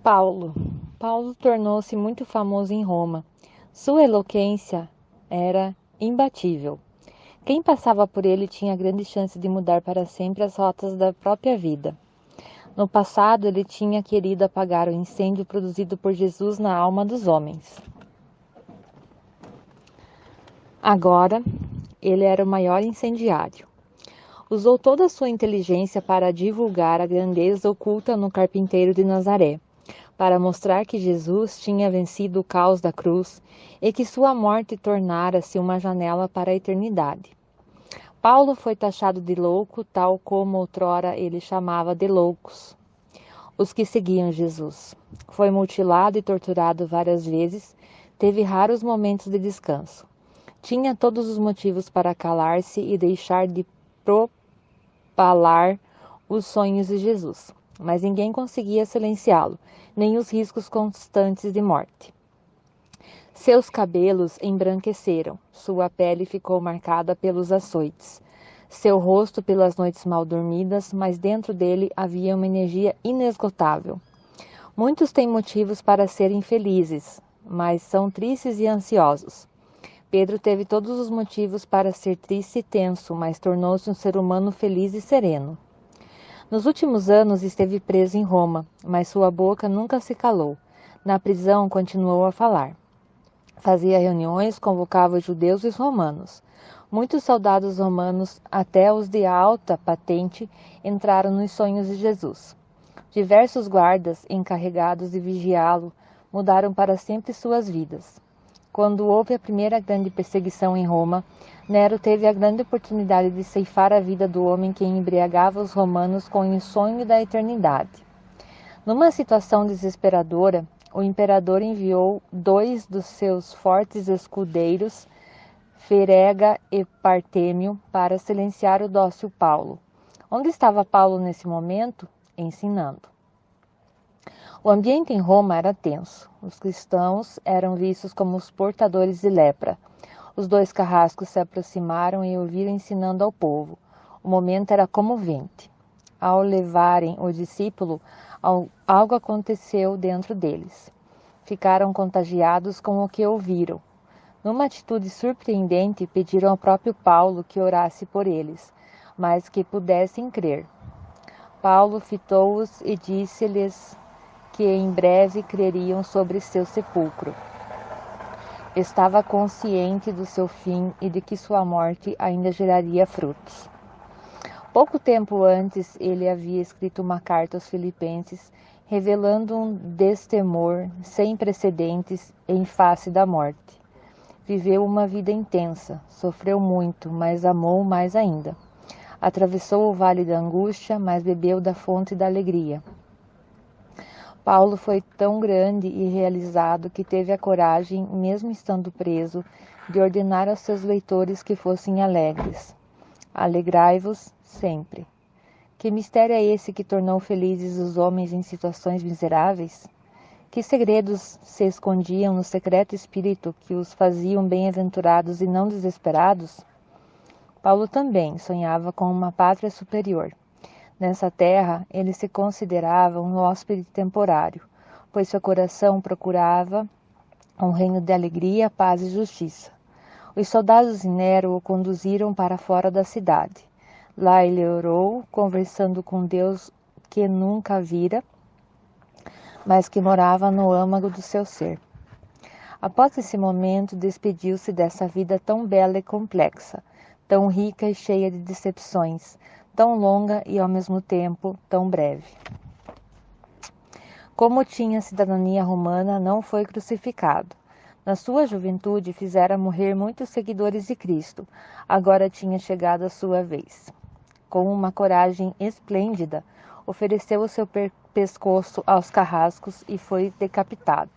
Paulo. Paulo tornou-se muito famoso em Roma. Sua eloquência era imbatível. Quem passava por ele tinha grande chance de mudar para sempre as rotas da própria vida. No passado, ele tinha querido apagar o incêndio produzido por Jesus na alma dos homens. Agora, ele era o maior incendiário. Usou toda a sua inteligência para divulgar a grandeza oculta no carpinteiro de Nazaré, para mostrar que Jesus tinha vencido o caos da cruz e que sua morte tornara-se uma janela para a eternidade. Paulo foi taxado de louco, tal como outrora ele chamava de loucos os que seguiam Jesus. Foi mutilado e torturado várias vezes, teve raros momentos de descanso. Tinha todos os motivos para calar-se e deixar de propalar os sonhos de Jesus, mas ninguém conseguia silenciá-lo, nem os riscos constantes de morte. Seus cabelos embranqueceram, sua pele ficou marcada pelos açoites, seu rosto pelas noites mal dormidas, mas dentro dele havia uma energia inesgotável. Muitos têm motivos para serem felizes, mas são tristes e ansiosos. Pedro teve todos os motivos para ser triste e tenso, mas tornou-se um ser humano feliz e sereno. Nos últimos anos esteve preso em Roma, mas sua boca nunca se calou. Na prisão continuou a falar. Fazia reuniões, convocava os judeus e os romanos. Muitos soldados romanos, até os de alta patente, entraram nos sonhos de Jesus. Diversos guardas, encarregados de vigiá-lo, mudaram para sempre suas vidas. Quando houve a primeira grande perseguição em Roma, Nero teve a grande oportunidade de ceifar a vida do homem que embriagava os romanos com o sonho da eternidade. Numa situação desesperadora, o imperador enviou 2 dos seus fortes escudeiros, Ferega e Partêmio, para silenciar o dócil Paulo. Onde estava Paulo nesse momento? Ensinando. O ambiente em Roma era tenso. Os cristãos eram vistos como os portadores de lepra. Os 2 carrascos se aproximaram e o viram ensinando ao povo. O momento era comovente. Ao levarem o discípulo, algo aconteceu dentro deles. Ficaram contagiados com o que ouviram. Numa atitude surpreendente, pediram ao próprio Paulo que orasse por eles, mas que pudessem crer. Paulo fitou-os e disse-lhes que em breve creriam sobre seu sepulcro. Estava consciente do seu fim e de que sua morte ainda geraria frutos. Pouco tempo antes, ele havia escrito uma carta aos Filipenses, revelando um destemor sem precedentes em face da morte. Viveu uma vida intensa, sofreu muito, mas amou mais ainda. Atravessou o vale da angústia, mas bebeu da fonte da alegria. Paulo foi tão grande e realizado que teve a coragem, mesmo estando preso, de ordenar aos seus leitores que fossem alegres. Alegrai-vos sempre. Que mistério é esse que tornou felizes os homens em situações miseráveis? Que segredos se escondiam no secreto espírito que os faziam bem-aventurados e não desesperados? Paulo também sonhava com uma pátria superior. Nessa terra, ele se considerava um hóspede temporário, pois seu coração procurava um reino de alegria, paz e justiça. Os soldados de Nero o conduziram para fora da cidade. Lá ele orou, conversando com Deus que nunca vira, mas que morava no âmago do seu ser. Após esse momento, despediu-se dessa vida tão bela e complexa, tão rica e cheia de decepções, tão longa e, ao mesmo tempo, tão breve. Como tinha cidadania romana, não foi crucificado. Na sua juventude, fizera morrer muitos seguidores de Cristo. Agora tinha chegado a sua vez. Com uma coragem esplêndida, ofereceu o seu pescoço aos carrascos e foi decapitado.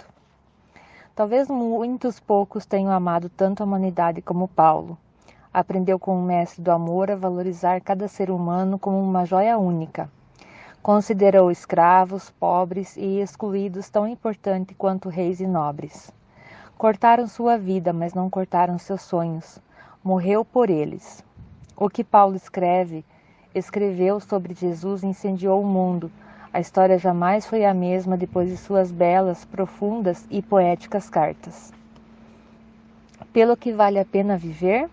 Talvez muitos poucos tenham amado tanto a humanidade como Paulo. Aprendeu com o mestre do amor a valorizar cada ser humano como uma joia única. Considerou escravos, pobres e excluídos tão importante quanto reis e nobres. Cortaram sua vida, mas não cortaram seus sonhos. Morreu por eles. O que Paulo escreveu sobre Jesus incendiou o mundo, A história jamais foi a mesma depois de suas belas, profundas e poéticas cartas. Pelo que vale a pena viver?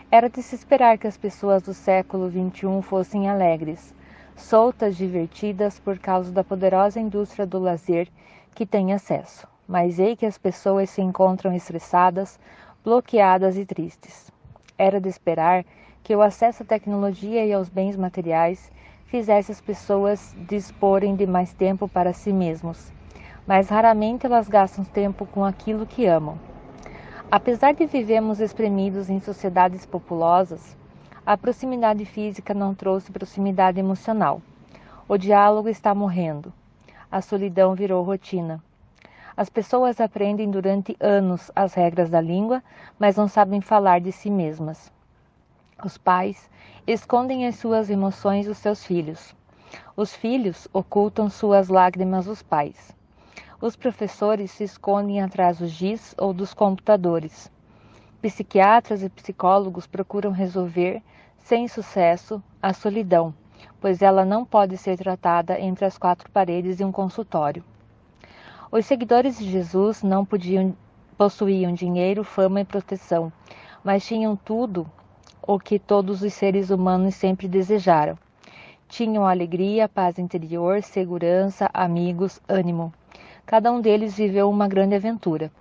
Era de se esperar que as pessoas do século XXI fossem alegres, soltas, divertidas por causa da poderosa indústria do lazer que têm acesso. Mas ei que as pessoas se encontram estressadas, bloqueadas e tristes. Era de esperar que o acesso à tecnologia e aos bens materiais fizesse as pessoas disporem de mais tempo para si mesmos, mas raramente elas gastam tempo com aquilo que amam. Apesar de vivermos espremidos em sociedades populosas, a proximidade física não trouxe proximidade emocional. O diálogo está morrendo. A solidão virou rotina. As pessoas aprendem durante anos as regras da língua, mas não sabem falar de si mesmas. Os pais escondem as suas emoções dos seus filhos. Os filhos ocultam suas lágrimas dos pais. Os professores se escondem atrás dos giz ou dos computadores. Psiquiatras e psicólogos procuram resolver, sem sucesso, a solidão, pois ela não pode ser tratada entre as quatro paredes de um consultório. Os seguidores de Jesus não possuíam dinheiro, fama e proteção, mas tinham tudo o que todos os seres humanos sempre desejaram. Tinham alegria, paz interior, segurança, amigos, ânimo. Cada um deles viveu uma grande aventura.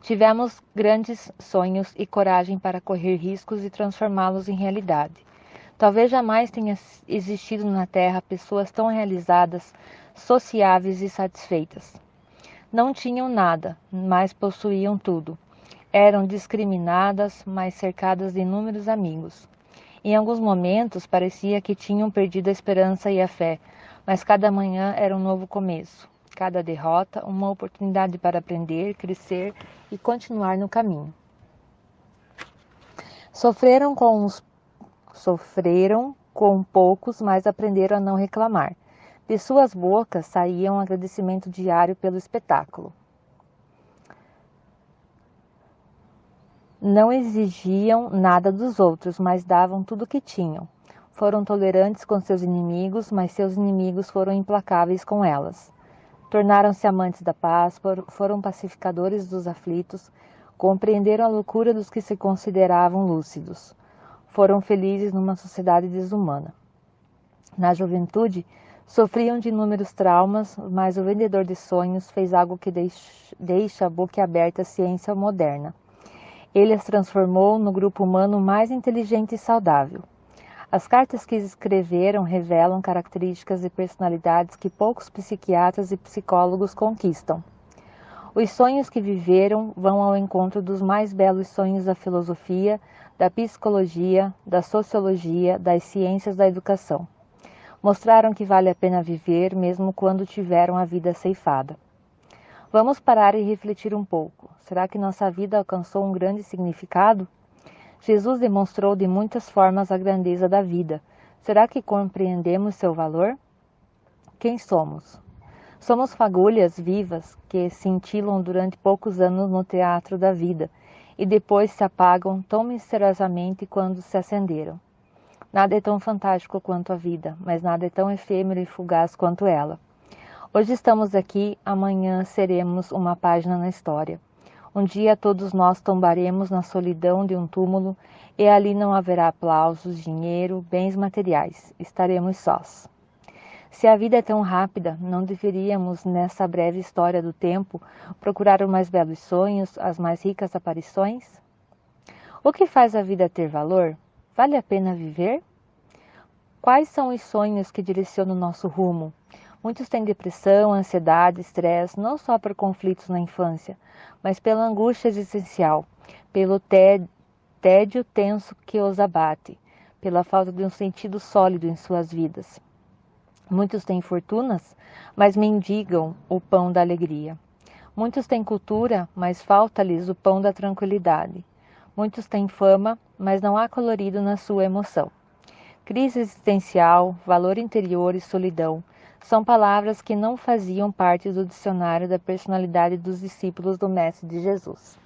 Tivemos grandes sonhos e coragem para correr riscos e transformá-los em realidade. Talvez jamais tenha existido na Terra pessoas tão realizadas, sociáveis e satisfeitas. Não tinham nada, mas possuíam tudo. Eram discriminadas, mas cercadas de inúmeros amigos. Em alguns momentos parecia que tinham perdido a esperança e a fé, mas cada manhã era um novo começo. Cada derrota, uma oportunidade para aprender, crescer e continuar no caminho. Sofreram com poucos, mas aprenderam a não reclamar. De suas bocas saía um agradecimento diário pelo espetáculo. Não exigiam nada dos outros, mas davam tudo o que tinham. Foram tolerantes com seus inimigos, mas seus inimigos foram implacáveis com elas. Tornaram-se amantes da paz, foram pacificadores dos aflitos, compreenderam a loucura dos que se consideravam lúcidos. Foram felizes numa sociedade desumana. Na juventude, sofriam de inúmeros traumas, mas o vendedor de sonhos fez algo que deixa boquiaberta a ciência moderna. Ele as transformou no grupo humano mais inteligente e saudável. As cartas que escreveram revelam características e personalidades que poucos psiquiatras e psicólogos conquistam. Os sonhos que viveram vão ao encontro dos mais belos sonhos da filosofia, da psicologia, da sociologia, das ciências da educação. Mostraram que vale a pena viver mesmo quando tiveram a vida ceifada. Vamos parar e refletir um pouco. Será que nossa vida alcançou um grande significado? Jesus demonstrou de muitas formas a grandeza da vida. Será que compreendemos seu valor? Quem somos? Somos fagulhas vivas que cintilam durante poucos anos no teatro da vida e depois se apagam tão misteriosamente quando se acenderam. Nada é tão fantástico quanto a vida, mas nada é tão efêmero e fugaz quanto ela. Hoje estamos aqui, amanhã seremos uma página na história. Um dia todos nós tombaremos na solidão de um túmulo e ali não haverá aplausos, dinheiro, bens materiais. Estaremos sós. Se a vida é tão rápida, não deveríamos, nessa breve história do tempo, procurar os mais belos sonhos, as mais ricas aparições? O que faz a vida ter valor? Vale a pena viver? Quais são os sonhos que direcionam o nosso rumo? Muitos têm depressão, ansiedade, estresse, não só por conflitos na infância, mas pela angústia existencial, pelo tédio tenso que os abate, pela falta de um sentido sólido em suas vidas. Muitos têm fortunas, mas mendigam o pão da alegria. Muitos têm cultura, mas falta-lhes o pão da tranquilidade. Muitos têm fama, mas não há colorido na sua emoção. Crise existencial, valor interior e solidão são palavras que não faziam parte do dicionário da personalidade dos discípulos do Mestre de Jesus.